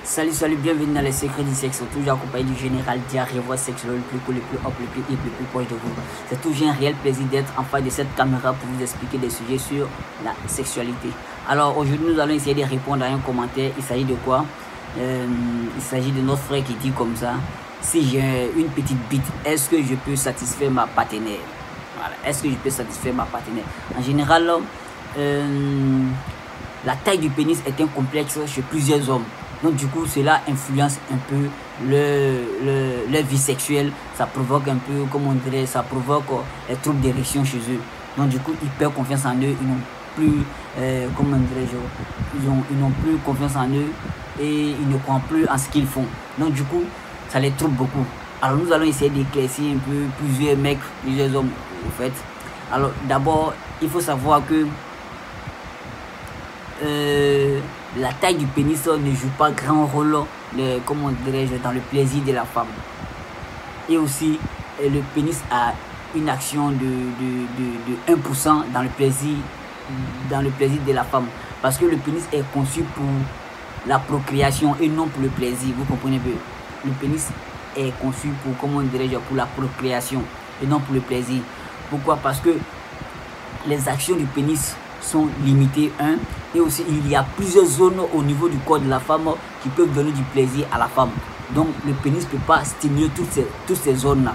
Salut, bienvenue dans les secrets du sexe, toujours accompagné du général Diarrhée, votre sexologue le plus cool, le plus hop, le plus hip, le plus proche de vous. C'est toujours un réel plaisir d'être en face de cette caméra pour vous expliquer des sujets sur la sexualité. Alors aujourd'hui, nous allons essayer de répondre à un commentaire. Il s'agit de quoi? Il s'agit de notre frère qui dit comme ça: si j'ai une petite bite, est-ce que je peux satisfaire ma partenaire? Voilà, est-ce que je peux satisfaire ma partenaire? En général, la taille du pénis est un complexe chez plusieurs hommes. Donc du coup, cela influence un peu leur vie sexuelle. Ça provoque un peu, comme on dirait, ça provoque les troubles d'érection chez eux. Donc du coup, ils perdent confiance en eux. Ils n'ont plus, comment dirais-je, ils n'ont plus confiance en eux et ils ne croient plus en ce qu'ils font. Donc du coup, ça les trouble beaucoup. Alors nous allons essayer d'éclaircir un peu plusieurs mecs, plusieurs hommes, en fait. Alors d'abord, il faut savoir que la taille du pénis ne joue pas grand rôle, comment dirais-je, dans le plaisir de la femme. Et aussi, le pénis a une action de 1% dans le plaisir de la femme. Parce que le pénis est conçu pour la procréation et non pour le plaisir. Vous comprenez peu? Le pénis est conçu pour, comment dirais-je, pour la procréation et non pour le plaisir. Pourquoi? Parce que les actions du pénis sont limitées, et aussi il y a plusieurs zones au niveau du corps de la femme qui peuvent donner du plaisir à la femme. Donc le pénis ne peut pas stimuler toutes ces zones là,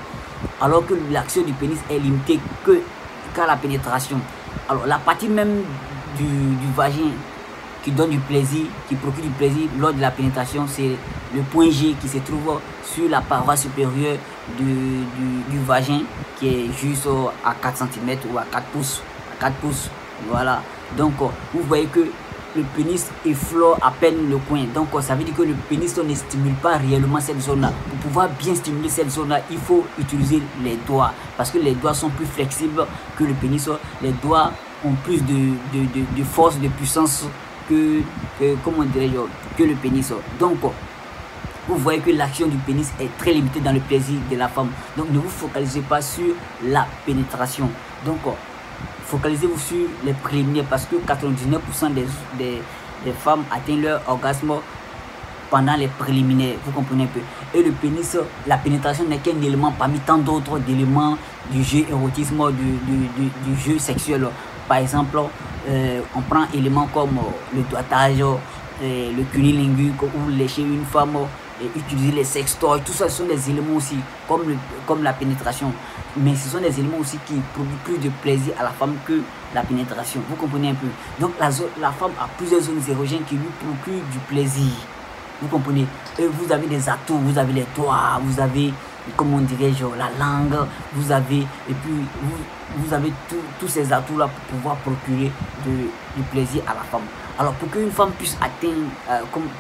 alors que l'action du pénis est limitée qu'à la pénétration. Alors la partie même du vagin qui donne du plaisir, qui procure du plaisir lors de la pénétration, c'est le point G qui se trouve sur la paroi supérieure du vagin, qui est juste à 4 cm ou à 4 pouces. Voilà, donc vous voyez que le pénis effleure à peine le coin. Donc ça veut dire que le pénis ne stimule pas réellement cette zone là. Pour pouvoir bien stimuler cette zone là, il faut utiliser les doigts, parce que les doigts sont plus flexibles que le pénis. Les doigts ont plus de force, de puissance comment dirais-je, que le pénis. Donc vous voyez que l'action du pénis est très limitée dans le plaisir de la femme. Donc ne vous focalisez pas sur la pénétration. Donc focalisez-vous sur les préliminaires, parce que 99% des femmes atteignent leur orgasme pendant les préliminaires. Vous comprenez un peu? Et le pénis, la pénétration n'est qu'un élément parmi tant d'autres éléments du jeu érotisme, du jeu sexuel. Par exemple, on prend éléments comme le doigtage, le cunilingus, ou lécher une femme, et utiliser les sextoys. Tout ça, ce sont des éléments aussi, comme la pénétration. Mais ce sont des éléments aussi qui produisent plus de plaisir à la femme que la pénétration. Vous comprenez un peu? Donc la femme a plusieurs zones érogènes qui lui procurent du plaisir. Vous comprenez? Et vous avez des atouts, vous avez les doigts, vous avez, comment dirais-je, la langue, vous avez, et puis vous avez tous ces atouts là pour pouvoir procurer du plaisir à la femme. Alors pour qu'une femme puisse atteindre,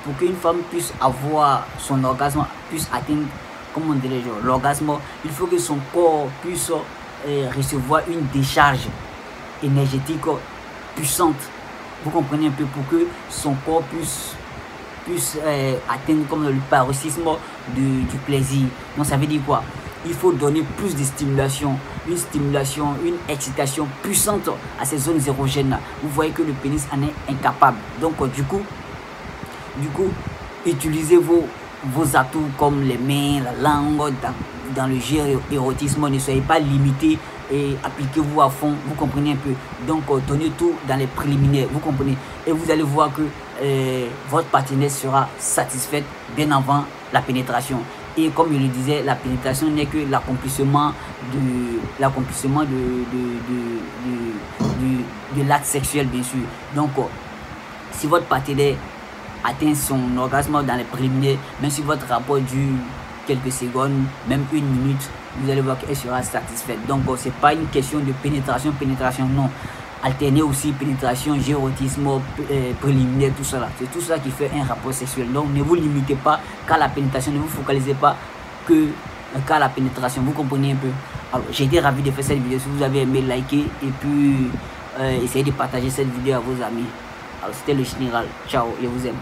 pour qu'une femme puisse avoir son orgasme, puisse atteindre, comment dirais-je, l'orgasme, il faut que son corps puisse recevoir une décharge énergétique puissante. Vous comprenez un peu? Pour que son corps puisse atteindre comme le paroxysme du plaisir. Donc ça veut dire quoi? Il faut donner plus de stimulation, une excitation puissante à ces zones érogènes. Vous voyez que le pénis en est incapable. Donc du coup utilisez vos atouts comme les mains, la langue dans le jeu érotisme. Ne soyez pas limité et appliquez-vous à fond. Vous comprenez un peu? Donc donnez tout dans les préliminaires. Vous comprenez? Et vous allez voir que votre partenaire sera satisfaite bien avant la pénétration. Et comme je le disais, la pénétration n'est que l'accomplissement de l'acte sexuel, bien sûr. Donc si votre partenaire atteint son orgasme dans les préliminaires, même si votre rapport dure quelques secondes, même 1 minute, vous allez voir qu'elle sera satisfaite. Donc c'est pas une question de pénétration, non. Alterner aussi pénétration, érotisme, préliminaire, tout ça là. C'est tout ça qui fait un rapport sexuel. Donc ne vous limitez pas qu'à la pénétration, ne vous focalisez pas qu'à la pénétration. Vous comprenez un peu? Alors j'ai été ravi de faire cette vidéo. Si vous avez aimé, likez et puis essayez de partager cette vidéo à vos amis. Alors c'était le général. Ciao, je vous aime.